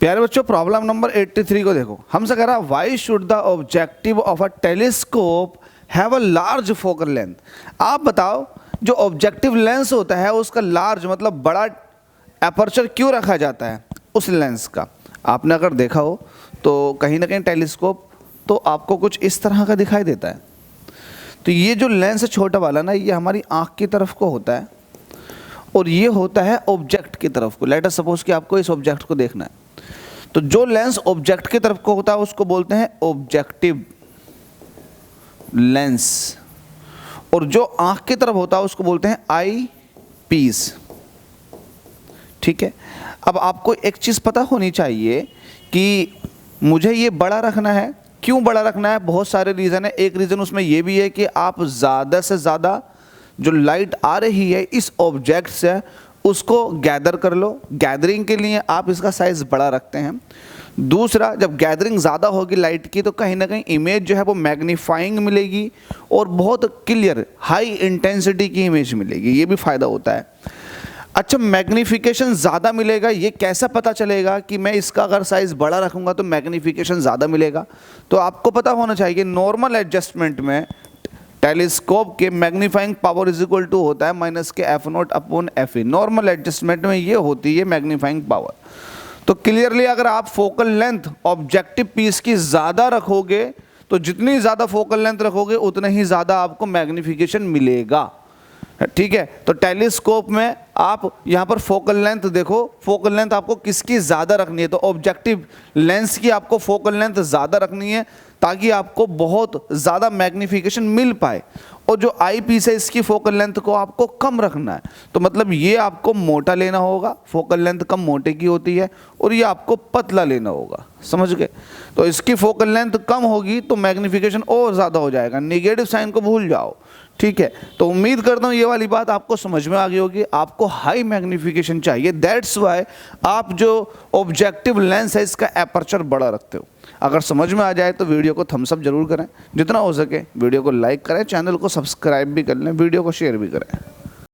प्यारे बच्चों, problem number 83 को देखो। हमसे कह रहा why should the objective of a telescope have a large focal length. आप बताओ, जो ऑब्जेक्टिव लेंस होता है उसका लार्ज मतलब बड़ा एपर्चर क्यों रखा जाता है उस लेंस का। आपने अगर देखा हो तो कहीं ना कहीं टेलीस्कोप तो आपको कुछ इस तरह का दिखाई देता है। तो ये जो लेंस है छोटा वाला ना, ये हमारी आँख की तरफ को होता है और ये होता है ऑब्जेक्ट की तरफ को। लेट अस सपोज कि आपको इस ऑब्जेक्ट को देखना है, तो जो लेंस ऑब्जेक्ट की तरफ को होता है उसको बोलते हैं ऑब्जेक्टिव लेंस, और जो आंख की तरफ होता है उसको बोलते हैं आई पीस। ठीक है, अब आपको एक चीज़ पता होनी चाहिए कि मुझे ये बड़ा रखना है। क्यों बड़ा रखना है? बहुत सारे रीज़न है। एक रीज़न उसमें ये भी है कि आप ज़्यादा से ज़्यादा जो लाइट आ रही है इस ऑब्जेक्ट से उसको गैदर कर लो। गैदरिंग के लिए आप इसका साइज़ बड़ा रखते हैं। दूसरा, जब गैदरिंग ज़्यादा होगी लाइट की तो कहीं ना कहीं इमेज जो है वो मैग्नीफाइंग मिलेगी और बहुत क्लियर हाई इंटेंसिटी की इमेज मिलेगी। ये भी फ़ायदा होता है। अच्छा, मैग्नीफिकेशन ज़्यादा मिलेगा, ये कैसा पता चलेगा कि मैं इसका अगर साइज़ बड़ा रखूँगा तो मैग्नीफिकेशन ज़्यादा मिलेगा? तो आपको पता होना चाहिए कि नॉर्मल एडजस्टमेंट में टेलीस्कोप के magnifying power is equal to होता है माइनस के f0 upon fe। Normal adjustment में ये होती है मैग्नीफाइंग पावर। तो क्लियरली अगर आप फोकल लेंथ ऑब्जेक्टिव पीस की ज़्यादा रखोगे तो जितनी ज़्यादा फोकल लेंथ रखोगे उतना ही ज़्यादा आपको मैग्नीफिकेशन मिलेगा। ठीक है, तो टेलीस्कोप में आप यहाँ पर फोकल लेंथ देखो, फोकल लेंथ आपको किसकी ज़्यादा रखनी है? तो ऑब्जेक्टिव लेंस की आपको फोकल लेंथ ज़्यादा रखनी है ताकि आपको बहुत ज़्यादा मैग्नीफिकेशन मिल पाए। और जो आई पीस है इसकी फोकल लेंथ को आपको कम रखना है। तो मतलब ये आपको मोटा लेना होगा, फोकल लेंथ कम मोटे की होती है, और ये आपको पतला लेना होगा। समझ गए? तो इसकी फोकल लेंथ कम होगी तो मैग्नीफिकेशन और ज़्यादा हो जाएगा। नेगेटिव साइन को भूल जाओ। ठीक है, तो उम्मीद करता हूँ ये वाली बात आपको समझ में आ गई होगी। आपको हाई मैग्नीफिकेशन चाहिए, दैट्स वाई आप जो ऑब्जेक्टिव लेंस है इसका एपर्चर बड़ा रखते हो। अगर समझ में आ जाए तो वीडियो को थम्स अप जरूर करें, जितना हो सके वीडियो को लाइक करें, चैनल को सब्सक्राइब भी कर लें, वीडियो को शेयर भी करें।